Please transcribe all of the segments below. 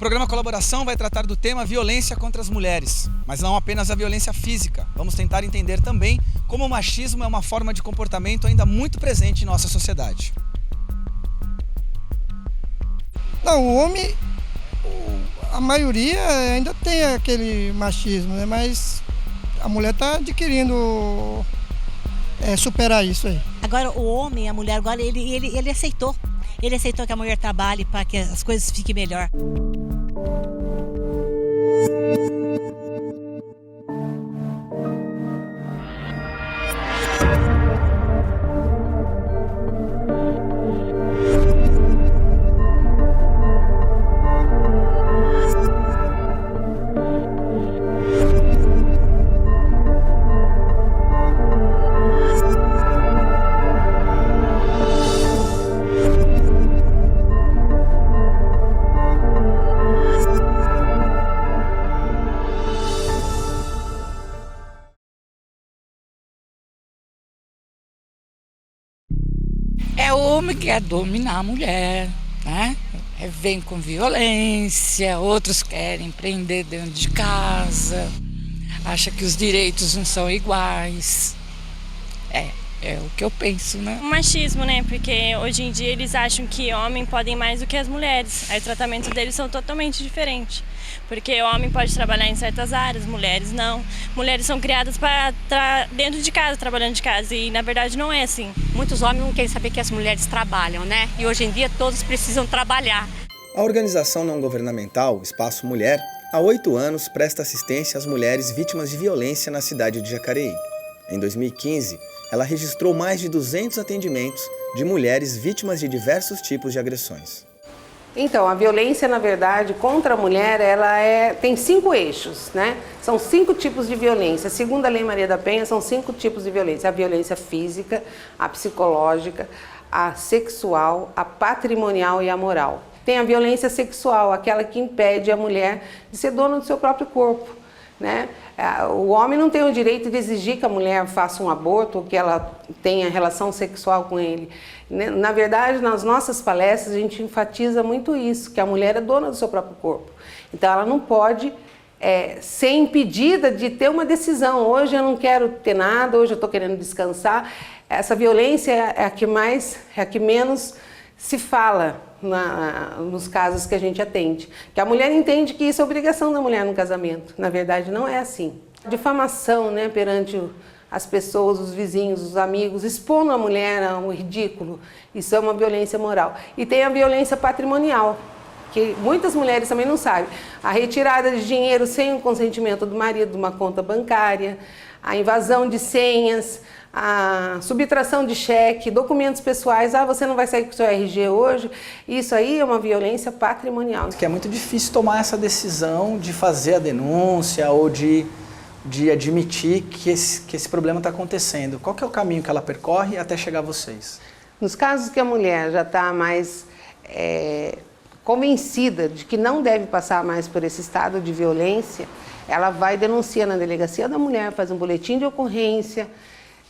programa Colaboração vai tratar do tema violência contra as mulheres, mas não apenas a violência física. Vamos tentar entender também como o machismo é uma forma de comportamento ainda muito presente em nossa sociedade. Não, o homem, a maioria ainda tem aquele machismo, né? Mas a mulher está adquirindo superar isso aí. Agora o homem, a mulher, agora ele aceitou. Ele aceitou que a mulher trabalhe para que as coisas fiquem melhor. É o homem que quer dominar a mulher, né? Vem com violência, outros querem prender dentro de casa, acha que os direitos não são iguais. É o que eu penso, né? O machismo, né? Porque hoje em dia eles acham que homens podem mais do que as mulheres. Aí o tratamento deles são totalmente diferentes. Porque o homem pode trabalhar em certas áreas, mulheres não. Mulheres são criadas para estar dentro de casa, trabalhando de casa. E na verdade não é assim. Muitos homens não querem saber que as mulheres trabalham, né? E hoje em dia todos precisam trabalhar. A organização não governamental Espaço Mulher, há 8 anos, presta assistência às mulheres vítimas de violência na cidade de Jacareí. Em 2015, ela registrou mais de 200 atendimentos de mulheres vítimas de diversos tipos de agressões. Então, a violência, na verdade, contra a mulher, tem 5 eixos, né? São 5 tipos de violência. Segundo a Lei Maria da Penha, são 5 tipos de violência. A violência física, a psicológica, a sexual, a patrimonial e a moral. Tem a violência sexual, aquela que impede a mulher de ser dona do seu próprio corpo, né? O homem não tem o direito de exigir que a mulher faça um aborto ou que ela tenha relação sexual com ele. Na verdade, nas nossas palestras, a gente enfatiza muito isso, que a mulher é dona do seu próprio corpo. Então, ela não pode ser impedida de ter uma decisão. Hoje eu não quero ter nada, hoje eu estou querendo descansar. Essa violência é a que menos se fala nos casos que a gente atende. Que a mulher entende que isso é obrigação da mulher no casamento. Na verdade, não é assim. Difamação, né, perante as pessoas, os vizinhos, os amigos, expondo a mulher a um ridículo. Isso é uma violência moral. E tem a violência patrimonial, que muitas mulheres também não sabem. A retirada de dinheiro sem o consentimento do marido de uma conta bancária, a invasão de senhas, a subtração de cheque, documentos pessoais. Você não vai sair com o seu RG hoje. Isso aí é uma violência patrimonial. Que é muito difícil tomar essa decisão de fazer a denúncia ou de admitir que esse problema está acontecendo. Qual que é o caminho que ela percorre até chegar a vocês? Nos casos que a mulher já está mais convencida de que não deve passar mais por esse estado de violência, ela vai denunciar na delegacia da mulher, faz um boletim de ocorrência.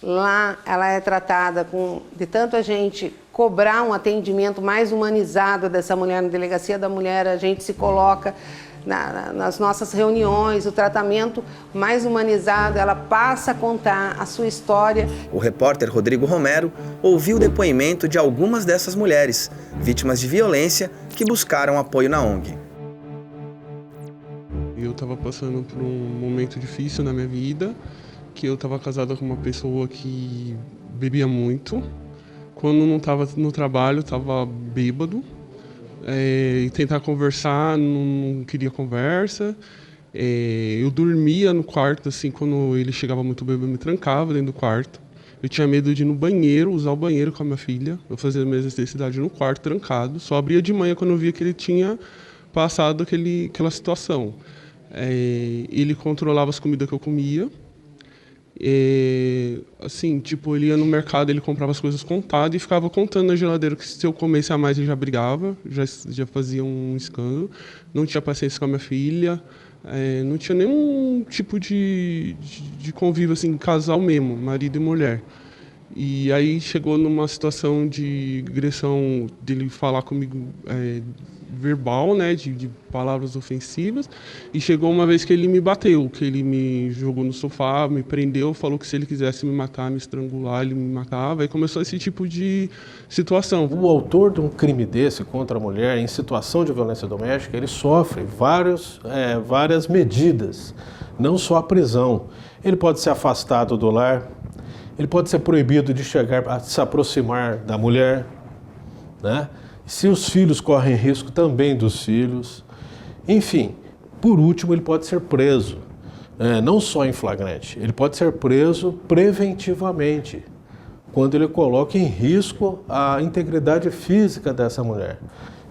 Lá ela é tratada de tanto a gente cobrar um atendimento mais humanizado dessa mulher na delegacia da mulher, a gente se coloca nas nossas reuniões, o tratamento mais humanizado, ela passa a contar a sua história. O repórter Rodrigo Romero ouviu o depoimento de algumas dessas mulheres, vítimas de violência, que buscaram apoio na ONG. Eu estava passando por um momento difícil na minha vida, que eu estava casada com uma pessoa que bebia muito. Quando não estava no trabalho, estava bêbado. E tentar conversar, não queria conversa. Eu dormia no quarto, assim, quando ele chegava muito bêbado, eu me trancava dentro do quarto. Eu tinha medo de ir no banheiro, usar o banheiro com a minha filha. Eu fazia minhas necessidades no quarto, trancado. Só abria de manhã quando eu via que ele tinha passado aquela situação. Ele controlava as comidas que eu comia. Assim, tipo, ele ia no mercado, ele comprava as coisas contadas e ficava contando na geladeira que se eu comesse a mais ele já brigava, já fazia um escândalo. Não tinha paciência com a minha filha, não tinha nenhum tipo de convívio, assim, casal mesmo, marido e mulher. E aí chegou numa situação de agressão, dele falar comigo verbal, né, de palavras ofensivas, e chegou uma vez que ele me bateu, que ele me jogou no sofá, me prendeu, falou que se ele quisesse me matar, me estrangular, ele me matava, e começou esse tipo de situação. O autor de um crime desse contra a mulher em situação de violência doméstica, ele sofre várias medidas, não só a prisão. Ele pode ser afastado do lar, ele pode ser proibido de chegar a se aproximar da mulher, né? Se os filhos correm risco, também dos filhos. Enfim, por último, ele pode ser preso, não só em flagrante, ele pode ser preso preventivamente, quando ele coloca em risco a integridade física dessa mulher.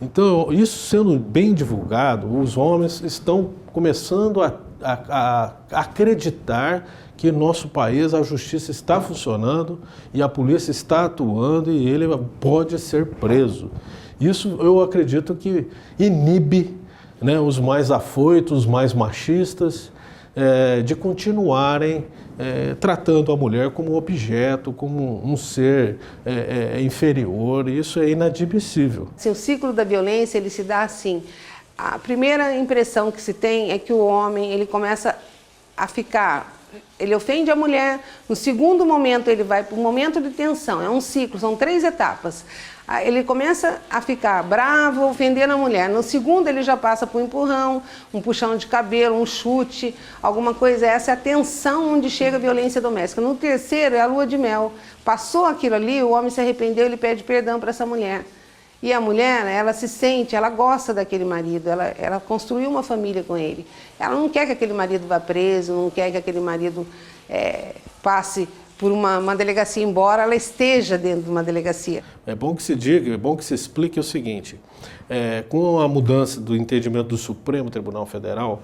Então, isso sendo bem divulgado, os homens estão começando a acreditar que no nosso país a justiça está funcionando e a polícia está atuando e ele pode ser preso. Isso eu acredito que inibe, né, os mais afoitos, os mais machistas, de continuarem tratando a mulher como objeto, como um ser inferior. Isso é inadmissível. O ciclo da violência ele se dá assim. A primeira impressão que se tem é que o homem ele começa a ficar... Ele ofende a mulher, no segundo momento ele vai para um momento de tensão, é um ciclo, são 3 etapas. Ele começa a ficar bravo, ofendendo a mulher. No segundo ele já passa por um empurrão, um puxão de cabelo, um chute, alguma coisa. Essa é a tensão onde chega a violência doméstica. No terceiro é a lua de mel. Passou aquilo ali, o homem se arrependeu, ele pede perdão para essa mulher. E a mulher, ela se sente, ela gosta daquele marido, ela construiu uma família com ele. Ela não quer que aquele marido vá preso, não quer que aquele marido passe por uma delegacia, embora ela esteja dentro de uma delegacia. É bom que se diga, é bom que se explique o seguinte, com a mudança do entendimento do Supremo Tribunal Federal,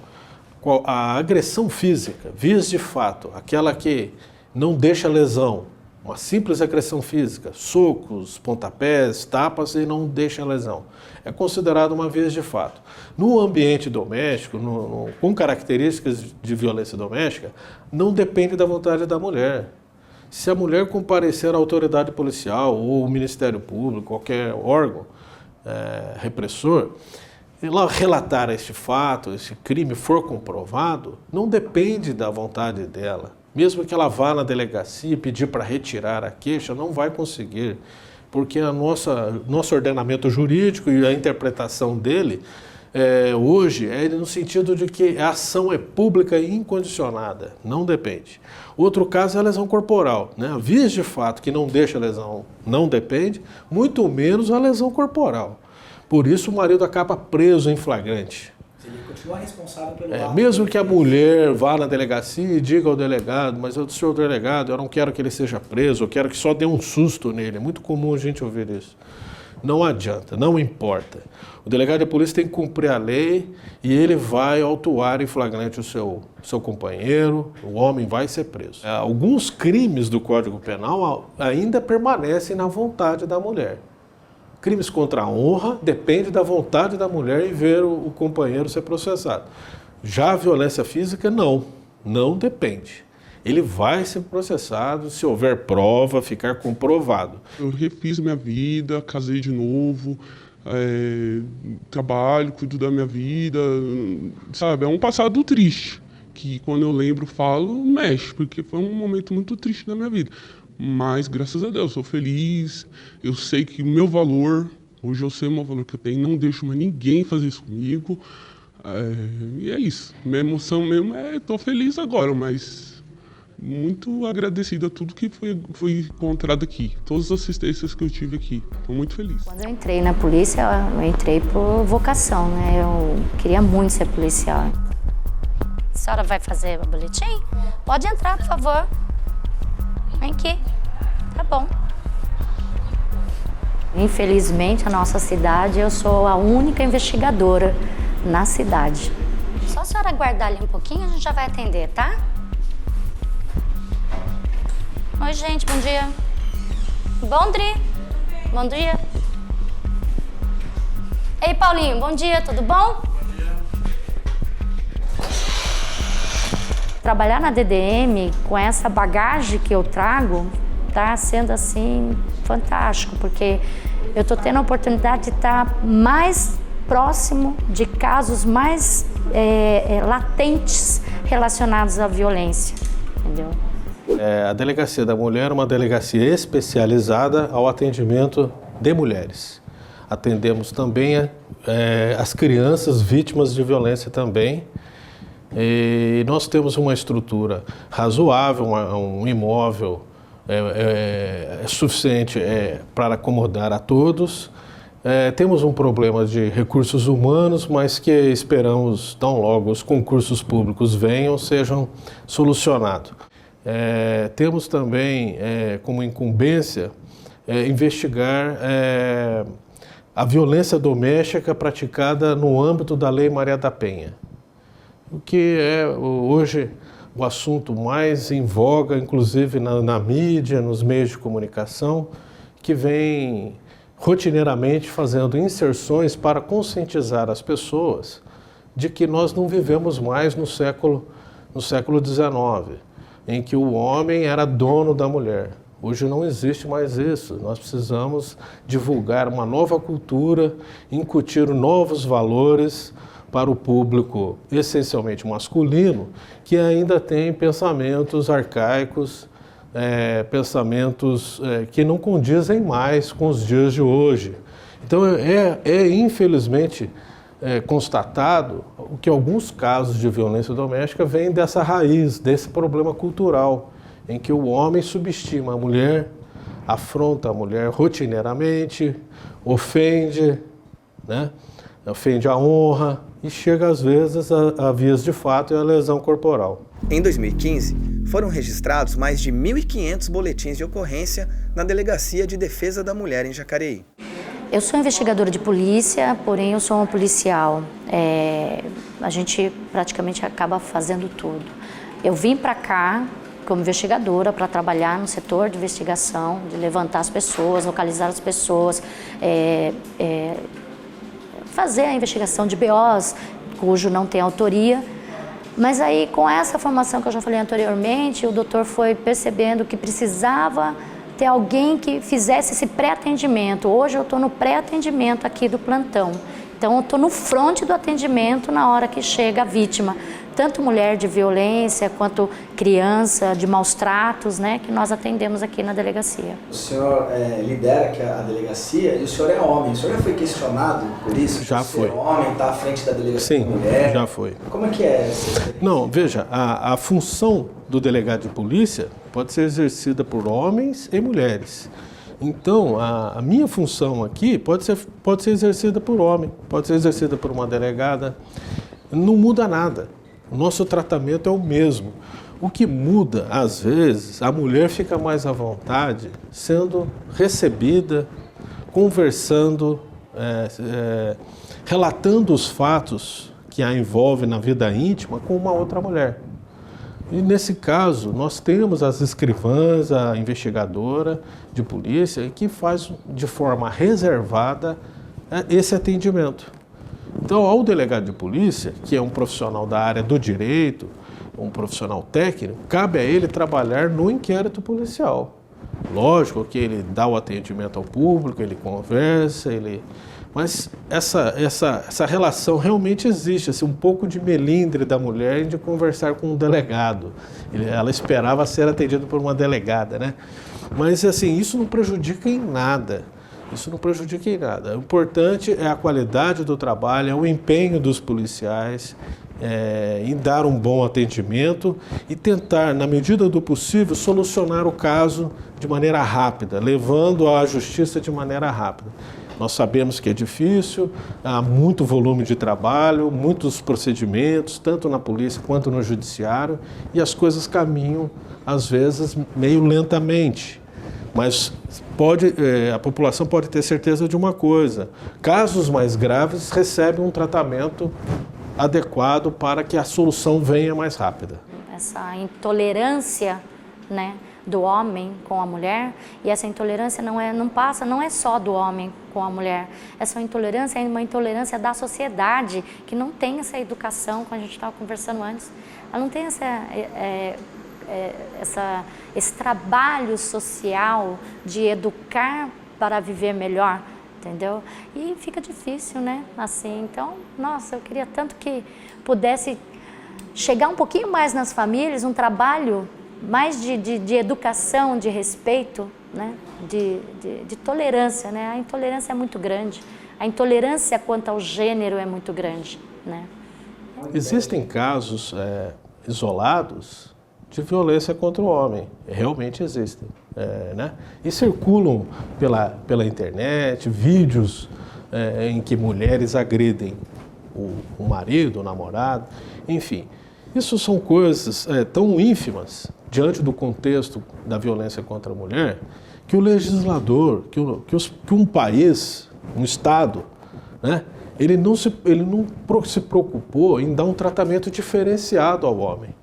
a agressão física, vias de fato, aquela que não deixa lesão, uma simples agressão física, socos, pontapés, tapas e não deixa lesão, é considerado uma via de fato. No ambiente doméstico, com características de violência doméstica, não depende da vontade da mulher. Se a mulher comparecer à autoridade policial ou o Ministério Público, qualquer órgão repressor, ela relatar este fato, esse crime for comprovado, não depende da vontade dela. Mesmo que ela vá na delegacia e pedir para retirar a queixa, não vai conseguir, porque nosso ordenamento jurídico e a interpretação dele hoje é no sentido de que a ação é pública e incondicionada, não depende. Outro caso é a lesão corporal, né? Vias de fato que não deixa a lesão não depende, muito menos a lesão corporal. Por isso o marido acaba preso em flagrante. Ele continua responsável pelo ato. Mesmo que a mulher vá na delegacia e diga ao delegado, mas senhor delegado, eu não quero que ele seja preso, eu quero que só dê um susto nele. É muito comum a gente ouvir isso. Não adianta, não importa. O delegado de polícia tem que cumprir a lei e ele vai autuar em flagrante o seu companheiro, o homem vai ser preso. Alguns crimes do Código Penal ainda permanecem na vontade da mulher. Crimes contra a honra depende da vontade da mulher em ver o companheiro ser processado. Já a violência física, não depende. Ele vai ser processado se houver prova, ficar comprovado. Eu refiz minha vida, casei de novo, trabalho, cuido da minha vida, sabe? É um passado triste, que quando eu lembro, falo, mexe, porque foi um momento muito triste da minha vida. Mas, graças a Deus, sou feliz, eu sei que o meu valor, hoje eu sei o meu valor que eu tenho, não deixo mais ninguém fazer isso comigo, e é isso. Minha emoção mesmo tô feliz agora, mas muito agradecido a tudo que foi encontrado aqui, todas as assistências que eu tive aqui, estou muito feliz. Quando eu entrei na polícia, eu entrei por vocação, né? Eu queria muito ser policial. A senhora vai fazer o boletim? Pode entrar, por favor. Vem aqui, tá bom. Infelizmente, a nossa cidade, eu sou a única investigadora na cidade. Só a senhora aguardar ali um pouquinho, a gente já vai atender, tá? Oi, gente, bom dia. Bom dia. Bom dia. Ei, Paulinho, bom dia, tudo bom? Trabalhar na DDM com essa bagagem que eu trago está sendo assim fantástico, porque eu estou tendo a oportunidade de estar mais próximo de casos mais latentes relacionados à violência, entendeu? A Delegacia da Mulher é uma delegacia especializada ao atendimento de mulheres. Atendemos também as crianças vítimas de violência também. E nós temos uma estrutura razoável, um imóvel suficiente para acomodar a todos. Temos um problema de recursos humanos, mas que esperamos, tão logo os concursos públicos venham, sejam solucionados. Temos também como incumbência investigar a violência doméstica praticada no âmbito da Lei Maria da Penha, o que é hoje o assunto mais em voga, inclusive na mídia, nos meios de comunicação, que vem rotineiramente fazendo inserções para conscientizar as pessoas de que nós não vivemos mais no século XIX, em que o homem era dono da mulher. Hoje não existe mais isso. Nós precisamos divulgar uma nova cultura, incutir novos valores para o público essencialmente masculino, que ainda tem pensamentos arcaicos, pensamentos que não condizem mais com os dias de hoje. Então infelizmente constatado que alguns casos de violência doméstica vêm dessa raiz, desse problema cultural, em que o homem subestima a mulher, afronta a mulher rotineiramente, ofende, né? Ofende a honra e chega às vezes a vias de fato e a lesão corporal. Em 2015, foram registrados mais de 1.500 boletins de ocorrência na Delegacia de Defesa da Mulher em Jacareí. Eu sou investigadora de polícia, porém eu sou uma policial. A gente praticamente acaba fazendo tudo. Eu vim para cá como investigadora para trabalhar no setor de investigação, de levantar as pessoas, localizar as pessoas, fazer a investigação de BOs cujo não tem autoria. Mas aí, com essa formação que eu já falei anteriormente, o doutor foi percebendo que precisava ter alguém que fizesse esse pré-atendimento. Hoje eu estou no pré-atendimento aqui do plantão. Então eu estou no fronte do atendimento na hora que chega a vítima. Tanto mulher de violência, quanto criança de maus tratos, né, que nós atendemos aqui na delegacia. O senhor lidera aqui a delegacia e o senhor é homem. O senhor já foi questionado por isso? Já foi. Ser homem, está à frente da delegacia da mulher? Sim, já foi. Como é que é essa experiência? Não, veja, a função do delegado de polícia pode ser exercida por homens e mulheres. Então, a minha função aqui pode ser exercida por homem, pode ser exercida por uma delegada. Não muda nada. O nosso tratamento é o mesmo. O que muda, às vezes, a mulher fica mais à vontade sendo recebida, conversando, relatando os fatos que a envolvem na vida íntima com uma outra mulher. E nesse caso, nós temos as escrivãs, a investigadora de polícia, que faz de forma reservada esse atendimento. Então, ao delegado de polícia, que é um profissional da área do direito, um profissional técnico, cabe a ele trabalhar no inquérito policial. Lógico que ele dá o atendimento ao público, ele conversa, mas essa relação realmente existe, assim, um pouco de melindre da mulher de conversar com um delegado. Ela esperava ser atendida por uma delegada, né? Mas, assim, isso não prejudica em nada. Isso não prejudica em nada. O importante é a qualidade do trabalho, é o empenho dos policiais em dar um bom atendimento e tentar, na medida do possível, solucionar o caso de maneira rápida, levando à justiça de maneira rápida. Nós sabemos que é difícil, há muito volume de trabalho, muitos procedimentos, tanto na polícia quanto no judiciário, e as coisas caminham, às vezes, meio lentamente. Mas a população pode ter certeza de uma coisa: casos mais graves recebem um tratamento adequado para que a solução venha mais rápida. Essa intolerância, né, do homem com a mulher, e essa intolerância não é só do homem com a mulher. Essa intolerância é uma intolerância da sociedade, que não tem essa educação, como a gente estava conversando antes. Ela não tem esse trabalho social de educar para viver melhor, entendeu? E fica difícil, né? Assim, então, nossa, eu queria tanto que pudesse chegar um pouquinho mais nas famílias, um trabalho mais de educação, de respeito, né? De tolerância, né? A intolerância é muito grande. A intolerância quanto ao gênero é muito grande, né? Existem casos isolados de violência contra o homem, realmente existem, né? E circulam pela internet vídeos em que mulheres agridem o marido, o namorado, enfim. Isso são coisas tão ínfimas diante do contexto da violência contra a mulher que o legislador, que um país, um Estado, né, ele não se preocupou em dar um tratamento diferenciado ao homem.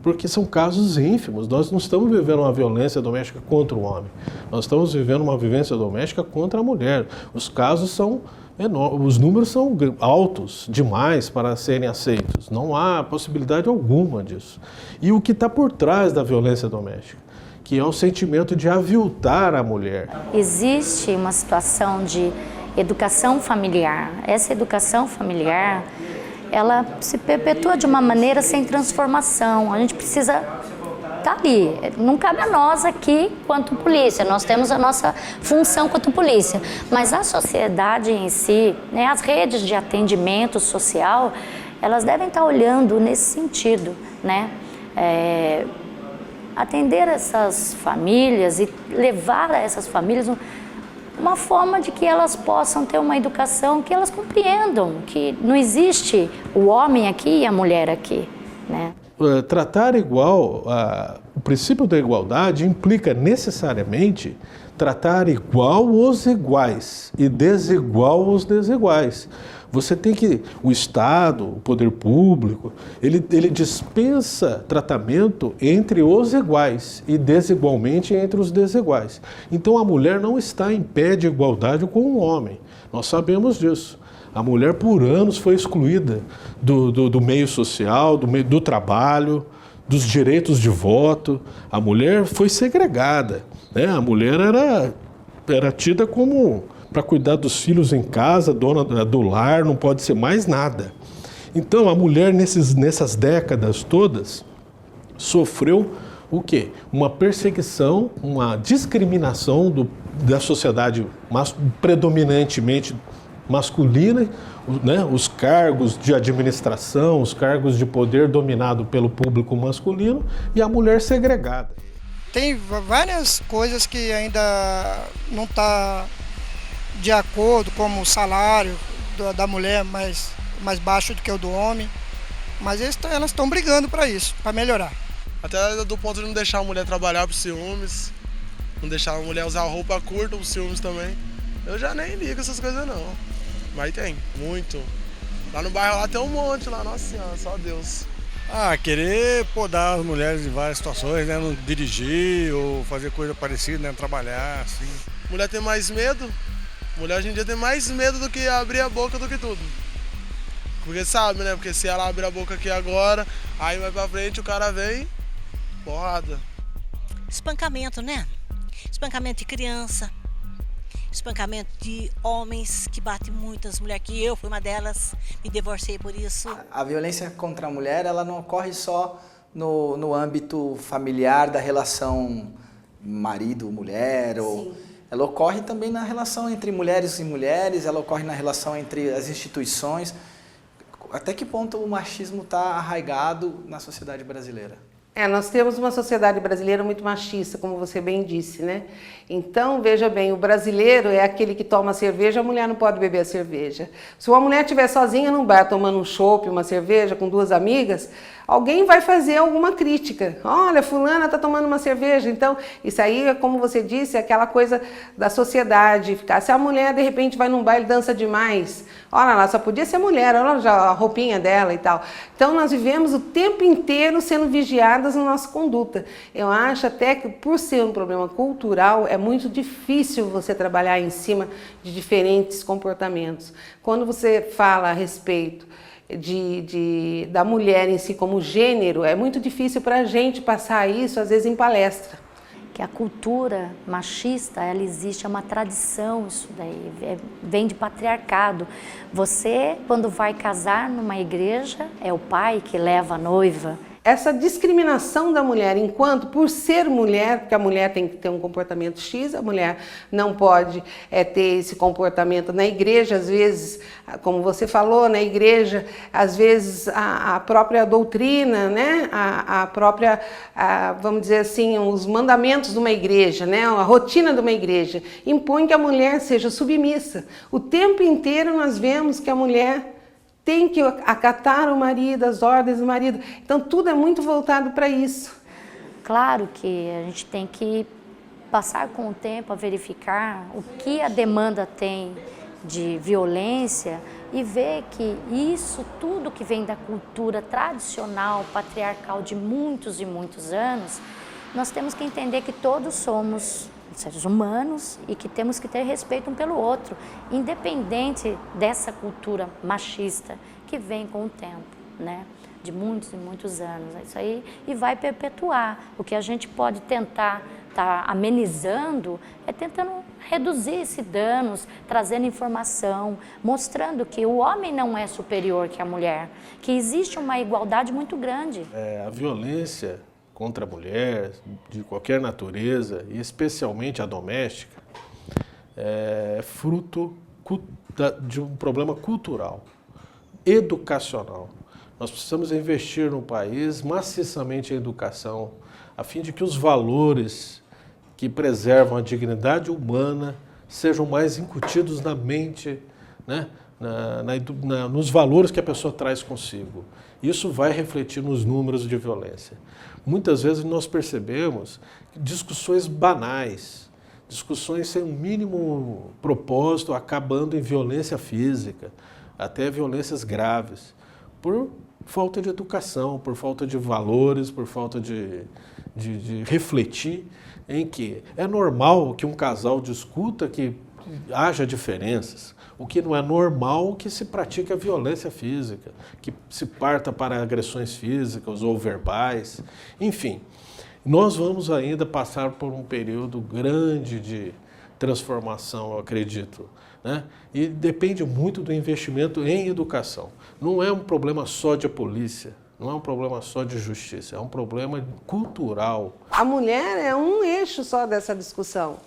Porque são casos ínfimos. Nós não estamos vivendo uma violência doméstica contra o homem. Nós estamos vivendo uma violência doméstica contra a mulher. Os casos são enormes, os números são altos demais para serem aceitos. Não há possibilidade alguma disso. E o que está por trás da violência doméstica? Que é o sentimento de aviltar a mulher. Existe uma situação de educação familiar. Essa educação familiar, ela se perpetua de uma maneira sem transformação. A gente precisa estar ali. Não cabe a nós aqui, quanto polícia. Nós temos a nossa função quanto polícia. Mas a sociedade em si, né, as redes de atendimento social, elas devem estar olhando nesse sentido, né? Atender essas famílias e levar a essas famílias uma forma de que elas possam ter uma educação, que elas compreendam que não existe o homem aqui e a mulher aqui, né? Tratar igual, o princípio da igualdade implica necessariamente tratar igual os iguais e desigual os desiguais. Você tem que, o Estado, o poder público, ele dispensa tratamento entre os iguais e desigualmente entre os desiguais. Então a mulher não está em pé de igualdade com o homem, nós sabemos disso. A mulher por anos foi excluída do meio social, do trabalho, dos direitos de voto. A mulher foi segregada, né? A mulher era tida como para cuidar dos filhos em casa, dona do lar, não pode ser mais nada. Então a mulher nessas décadas todas sofreu o quê? Uma perseguição, uma discriminação da sociedade predominantemente masculina, né? Os cargos de administração, os cargos de poder dominado pelo público masculino e a mulher segregada. Tem várias coisas que ainda não está de acordo, como o salário da mulher mais baixo do que o do homem, mas elas estão brigando para isso, para melhorar. Até do ponto de não deixar a mulher trabalhar por ciúmes, não deixar a mulher usar roupa curta por ciúmes também. Eu já nem ligo essas coisas não, mas tem, muito. Lá no bairro lá tem um monte, lá, nossa senhora, só Deus. Querer podar as mulheres em várias situações, né? Não dirigir ou fazer coisa parecida, né? Trabalhar, assim. Mulher tem mais medo. Mulher hoje em dia tem mais medo do que abrir a boca do que tudo. Porque sabe, né? Porque se ela abrir a boca aqui agora, aí vai pra frente, o cara vem, porrada. Espancamento, né? Espancamento de criança. Espancamento de homens que batem muito as mulheres, que eu fui uma delas, me divorciei por isso. A violência contra a mulher, ela não ocorre só no âmbito familiar da relação marido-mulher, ou ela ocorre também na relação entre mulheres e mulheres, ela ocorre na relação entre as instituições. Até que ponto o machismo está arraigado na sociedade brasileira? Nós temos uma sociedade brasileira muito machista, como você bem disse, né? Então, veja bem, o brasileiro é aquele que toma cerveja, a mulher não pode beber a cerveja. Se uma mulher estiver sozinha num bar tomando um chopp, uma cerveja com duas amigas, alguém vai fazer alguma crítica. Olha, fulana está tomando uma cerveja. Então, isso aí, como você disse, é aquela coisa da sociedade. Se a mulher, de repente, vai num baile e dança demais, olha lá, só podia ser mulher, olha já a roupinha dela e tal. Então, nós vivemos o tempo inteiro sendo vigiadas na nossa conduta. Eu acho até que, por ser um problema cultural, é muito difícil você trabalhar em cima de diferentes comportamentos. Quando você fala a respeito da mulher em si como gênero, é muito difícil para a gente passar isso, às vezes, em palestra. que a cultura machista, ela existe, é uma tradição isso daí, vem de patriarcado. Você, quando vai casar numa igreja, é o pai que leva a noiva. Essa discriminação da mulher, enquanto por ser mulher, porque a mulher tem que ter um comportamento X, a mulher não pode ter esse comportamento na igreja, às vezes, como você falou, na igreja, às vezes a própria doutrina, né? a própria, vamos dizer assim, os mandamentos de uma igreja, né? A rotina de uma igreja, impõe que a mulher seja submissa. O tempo inteiro nós vemos que a mulher tem que acatar o marido, as ordens do marido. Então, tudo é muito voltado para isso. Claro que a gente tem que passar com o tempo a verificar o que a demanda tem de violência e ver que isso tudo que vem da cultura tradicional, patriarcal de muitos e muitos anos, nós temos que entender que todos somos seres humanos e que temos que ter respeito um pelo outro, independente dessa cultura machista que vem com o tempo, né? De muitos e muitos anos. Isso aí e vai perpetuar. O que a gente pode tentar estar amenizando é tentando reduzir esses danos, trazendo informação, mostrando que o homem não é superior que a mulher, que existe uma igualdade muito grande. A violência contra a mulher, de qualquer natureza, e especialmente a doméstica, é fruto de um problema cultural, educacional. Nós precisamos investir no país maciçamente em educação, a fim de que os valores que preservam a dignidade humana sejam mais incutidos na mente, né? Nos valores que a pessoa traz consigo. Isso vai refletir nos números de violência. Muitas vezes nós percebemos discussões banais, discussões sem o mínimo propósito, acabando em violência física, até violências graves, por falta de educação, por falta de valores, por falta de refletir em que é normal que um casal discuta, que haja diferenças. O que não é normal é que se pratique a violência física, que se parta para agressões físicas ou verbais. Enfim, nós vamos ainda passar por um período grande de transformação, eu acredito, né? E depende muito do investimento em educação. Não é um problema só de polícia, não é um problema só de justiça, é um problema cultural. A mulher é um eixo só dessa discussão.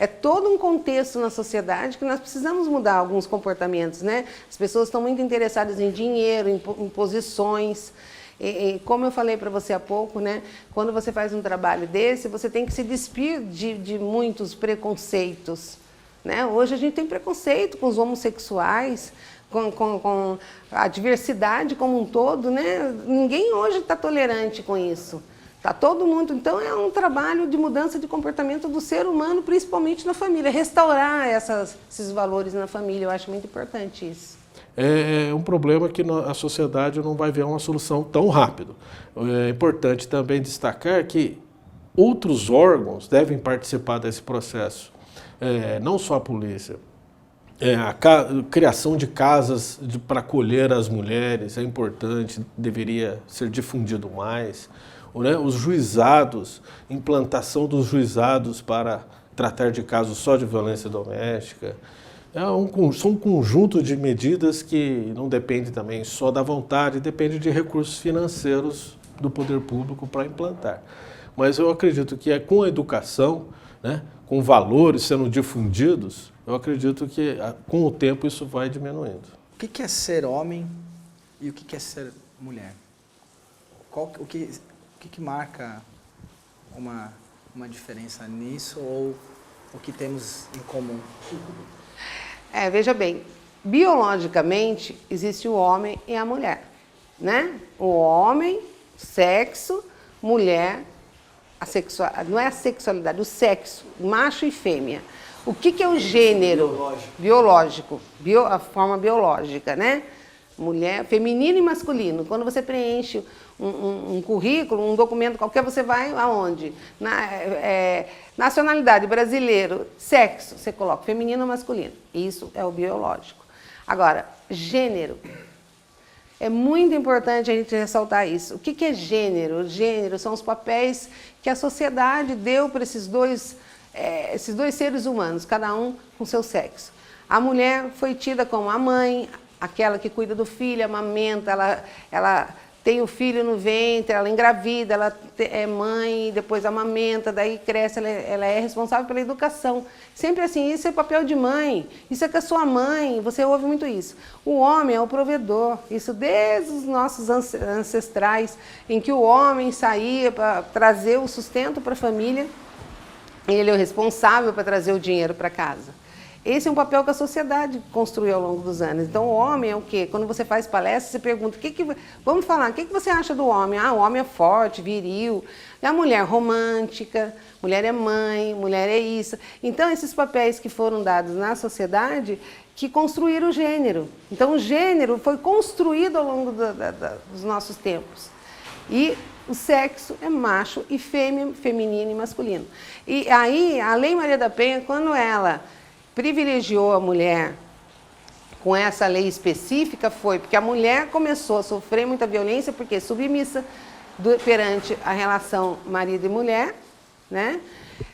É todo um contexto na sociedade que nós precisamos mudar alguns comportamentos, né? As pessoas estão muito interessadas em dinheiro, em posições. E como eu falei para você há pouco, né? Quando você faz um trabalho desse, você tem que se despir de muitos preconceitos, né? Hoje a gente tem preconceito com os homossexuais, com a diversidade como um todo, né? Ninguém hoje está tolerante com isso. Tá todo mundo, então é um trabalho de mudança de comportamento do ser humano, principalmente na família, restaurar esses valores na família, eu acho muito importante isso. É um problema que a sociedade não vai ver uma solução tão rápido. É importante também destacar que outros órgãos devem participar desse processo, não só a polícia. A criação de casas para acolher as mulheres é importante, deveria ser difundido mais. Os juizados, implantação dos juizados para tratar de casos só de violência doméstica. São um conjunto de medidas que não depende também só da vontade, depende de recursos financeiros do poder público para implantar. Mas eu acredito que com a educação, né, com valores sendo difundidos, eu acredito que com o tempo isso vai diminuindo. O que é ser homem e o que é ser mulher? O que marca uma diferença nisso ou o que temos em comum? Veja bem, biologicamente existe o homem e a mulher, né? O homem, sexo, mulher, não é a sexualidade, o sexo, macho e fêmea. O que é o gênero? Biológico, a forma biológica, né? Mulher, feminino e masculino. Quando você preenche um currículo, um documento qualquer, você vai aonde? Nacionalidade, brasileiro, sexo, você coloca feminino ou masculino. Isso é o biológico. Agora, gênero. É muito importante a gente ressaltar isso. O que é gênero? Gênero são os papéis que a sociedade deu para esses dois seres humanos, cada um com seu sexo. A mulher foi tida como a mãe, aquela que cuida do filho, amamenta, ela tem o filho no ventre, ela engravida, ela é mãe, depois amamenta, daí cresce, ela é responsável pela educação. Sempre assim, isso é papel de mãe, isso é com a sua mãe, você ouve muito isso. O homem é o provedor, isso desde os nossos ancestrais, em que o homem saía para trazer o sustento para a família, ele é o responsável para trazer o dinheiro para casa. Esse é um papel que a sociedade construiu ao longo dos anos. Então, o homem é o quê? Quando você faz palestra, você pergunta, vamos falar, o que você acha do homem? Ah, o homem é forte, viril. E a mulher romântica, mulher é mãe, mulher é isso. Então, esses papéis que foram dados na sociedade, que construíram o gênero. Então, o gênero foi construído ao longo dos nossos tempos. E o sexo é macho e fêmea, feminino e masculino. E aí, a Lei Maria da Penha, quando ela privilegiou a mulher com essa lei específica, foi porque a mulher começou a sofrer muita violência, porque submissa perante a relação marido e mulher, né?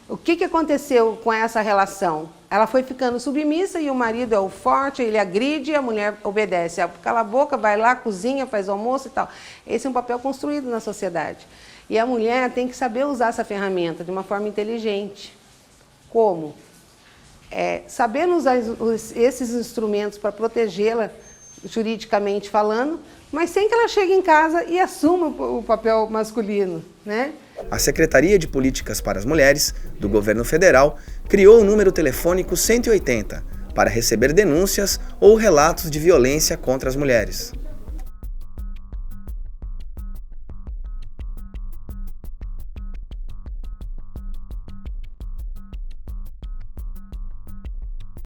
O que aconteceu com essa relação? Ela foi ficando submissa e o marido é o forte, ele agride e a mulher obedece. Cala a boca, vai lá, cozinha, faz almoço e tal. Esse é um papel construído na sociedade. E a mulher tem que saber usar essa ferramenta de uma forma inteligente. Como? Sabendo usar esses instrumentos para protegê-la, juridicamente falando, mas sem que ela chegue em casa e assuma o papel masculino, né? A Secretaria de Políticas para as Mulheres, do Governo Federal, criou o número telefônico 180 para receber denúncias ou relatos de violência contra as mulheres.